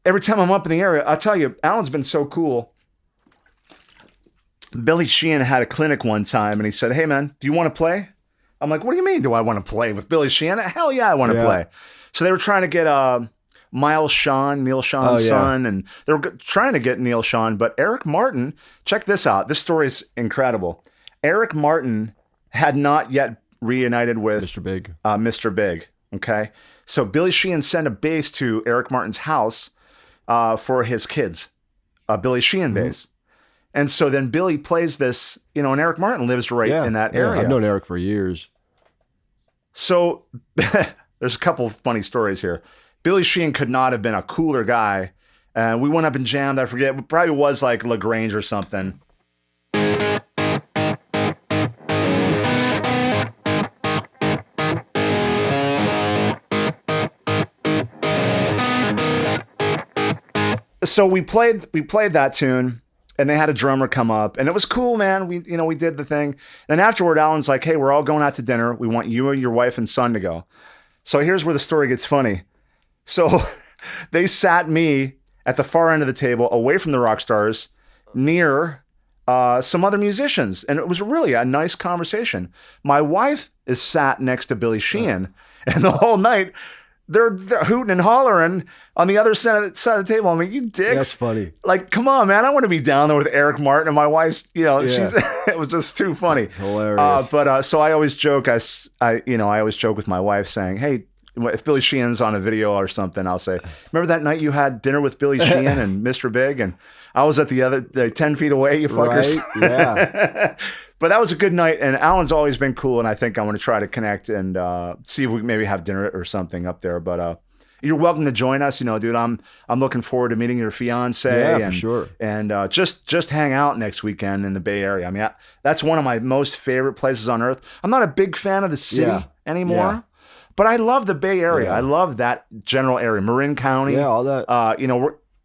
every time I'm up in the area, I'll tell you, Alan's been so cool. Billy Sheehan had a clinic one time, and he said, hey, man, do you want to play? I'm like, what do you mean, do I want to play with Billy Sheehan? Hell yeah, I want to play. So they were trying to get Neil Sean's son, and they were trying to get Neil Sean, but Eric Martin, check this out. This story is incredible. Eric Martin had not yet reunited with Mr. Big. Okay. So Billy Sheehan sent a bass to Eric Martin's house for his kids, a Billy Sheehan bass. And so then Billy plays this, and Eric Martin lives right in that area. I've known Eric for years. So there's a couple of funny stories here. Billy Sheehan could not have been a cooler guy. And we went up and jammed, I forget, it probably was like LaGrange or something. So we played that tune. And they had a drummer come up, and it was cool, man. We did the thing. And afterward, Alan's like, hey, we're all going out to dinner. We want you and your wife and son to go. So here's where the story gets funny. So they sat me at the far end of the table, away from the rock stars, near some other musicians. And it was really a nice conversation. My wife is sat next to Billy Sheehan, and the whole night, they're hooting and hollering on the other side of the table. I mean, you dicks. That's funny. Like, come on, man. I want to be down there with Eric Martin and my wife's, she's, it was just too funny. It's hilarious. So I always joke, I always joke with my wife saying, hey, if Billy Sheehan's on a video or something, I'll say, remember that night you had dinner with Billy Sheehan and Mr. Big? And I was at the 10 feet away, you fuckers. Right? Yeah. But that was a good night, and Alan's always been cool, and I think I want to try to connect and see if we can maybe have dinner or something up there. But you're welcome to join us, dude. I'm looking forward to meeting your fiance, for sure, and just hang out next weekend in the Bay Area. I mean, that's one of my most favorite places on earth. I'm not a big fan of the city anymore, but I love the Bay Area. I love that general area, Marin County. Yeah, all that.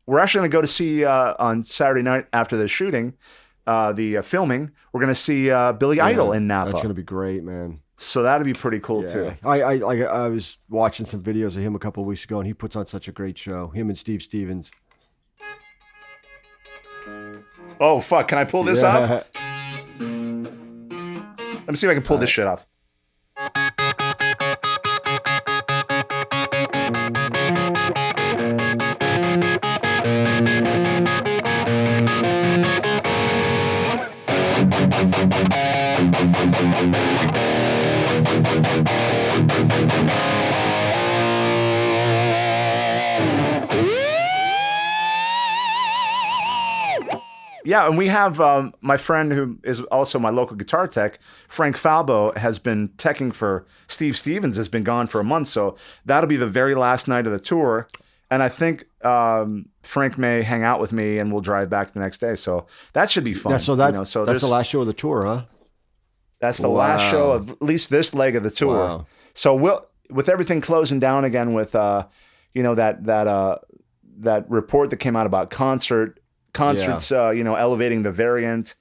We're actually going to go to see on Saturday night after the shooting. The filming, we're going to see Billy Idol in Napa. That's going to be great, man. So that'd be pretty cool too. I was watching some videos of him a couple of weeks ago, and he puts on such a great show. Him and Steve Stevens. Oh fuck! Can I pull this off? Let me see if I can pull this shit off. Yeah, and we have my friend who is also my local guitar tech, Frank Falbo, has been teching for Steve Stevens, has been gone for a month. So that'll be the very last night of the tour. And I think Frank may hang out with me and we'll drive back the next day. So that should be fun. Yeah, so that's the last show of the tour, huh? That's the last show of at least this leg of the tour. Wow. So with everything closing down again with that report that came out about concerts, elevating the variant,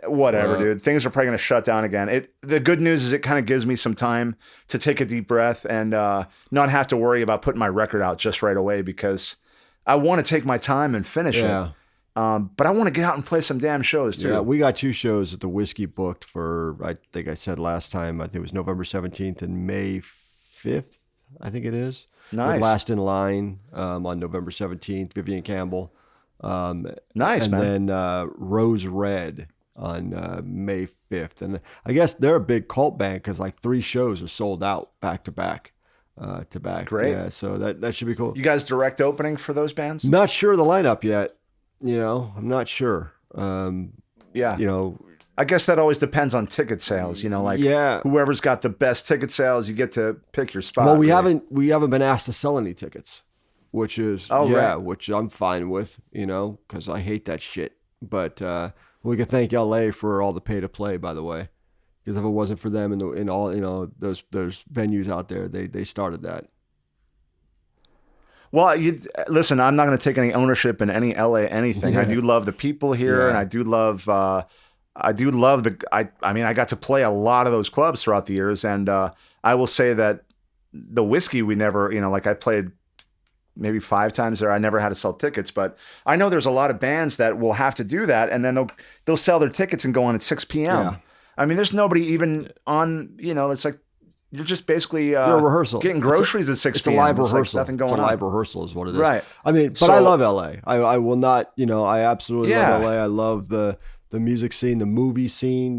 whatever, dude. Things are probably going to shut down again. The good news is it kind of gives me some time to take a deep breath and not have to worry about putting my record out just right away, because I want to take my time and finish it. But I want to get out and play some damn shows too. Yeah, we got 2 shows at the Whiskey booked for, I think I said last time, I think it was November 17th and May 5th, I think it is. Nice. With Last in Line on November 17th, Vivian Campbell. Nice, and man. then Rose Red on May 5th. And I guess they're a big cult band because like 3 shows are sold out back to back. Great. Yeah, so that should be cool. You guys direct opening for those bands? Not sure of the lineup yet. I'm not sure. I guess that always depends on ticket sales. Whoever's got the best ticket sales, you get to pick your spot. Well, we haven't been asked to sell any tickets, which is right. which I'm fine with, because I hate that shit. But we can thank LA for all the pay to play, by the way, because if it wasn't for them in all those venues out there, they started that. Well, listen, I'm not going to take any ownership in any LA anything. I do love the people here, and I do love I got to play a lot of those clubs throughout the years, and I will say that the Whiskey, we never, I played maybe 5 times there. I never had to sell tickets, but I know there's a lot of bands that will have to do that, and then they'll sell their tickets and go on at 6 p.m. Yeah. I mean, there's nobody even on, it's like you're just basically you're a rehearsal. Getting groceries at 6 p.m. It's a live rehearsal. Like nothing going on. It's a live rehearsal is what it is. Right. I mean, but I love LA. I will not, I absolutely love LA. I love the music scene, the movie scene.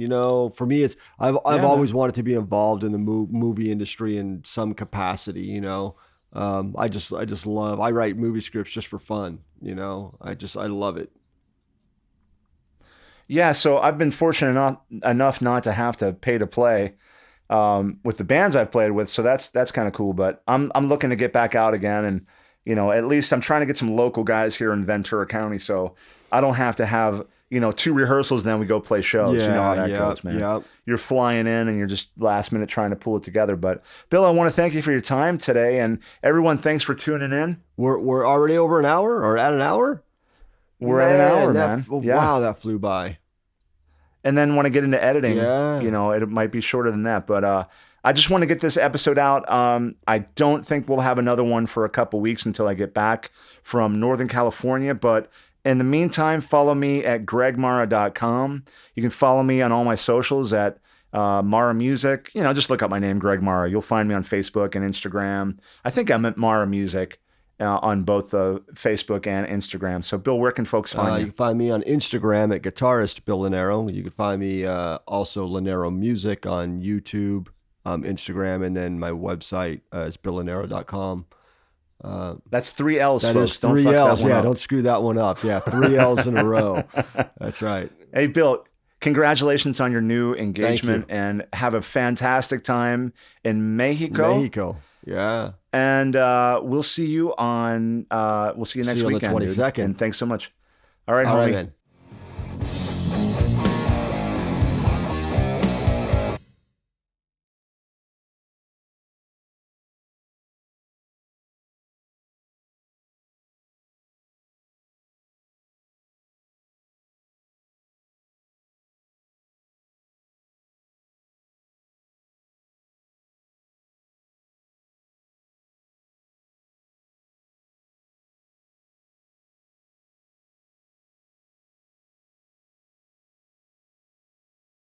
For me, I've always wanted to be involved in the movie industry in some capacity. I just love. I write movie scripts just for fun. I love it. Yeah, so I've been fortunate enough not to have to pay to play with the bands I've played with, so that's kind of cool. But I'm looking to get back out again, and at least I'm trying to get some local guys here in Ventura County, so I don't have to have 2 rehearsals and then we go play shows. Yeah, you know how that goes, man. Yeah. You're flying in and you're just last minute trying to pull it together. But Bill, I want to thank you for your time today, and everyone, thanks for tuning in. We're already over an hour, or at an hour. We're at an hour, man. Yeah. Wow, that flew by. And then when I get into editing, Yeah. It might be shorter than that. But I just want to get this episode out. I don't think we'll have another one for a couple weeks until I get back from Northern California. But in the meantime, follow me at gregmara.com. You can follow me on all my socials at Mara Music. Just look up my name, Greg Mara. You'll find me on Facebook and Instagram. I think I'm at Mara Music on both Facebook and Instagram. So, Bill, where can folks find you? You can find me on Instagram at guitarist Bill Lanero. You can find me also Lanero Music on YouTube, Instagram, and then my website is billanero.com. That's 3 L's, that folks. Is don't 3 fuck L's. that one Yeah, up. don't screw that one up. Yeah, 3 L's in a row. That's right. Hey, Bill, congratulations on your new engagement, and have a fantastic time in Mexico. Yeah. And we'll see you next on the weekend. 22nd. Dude. And thanks so much. All right, All homie. right, man.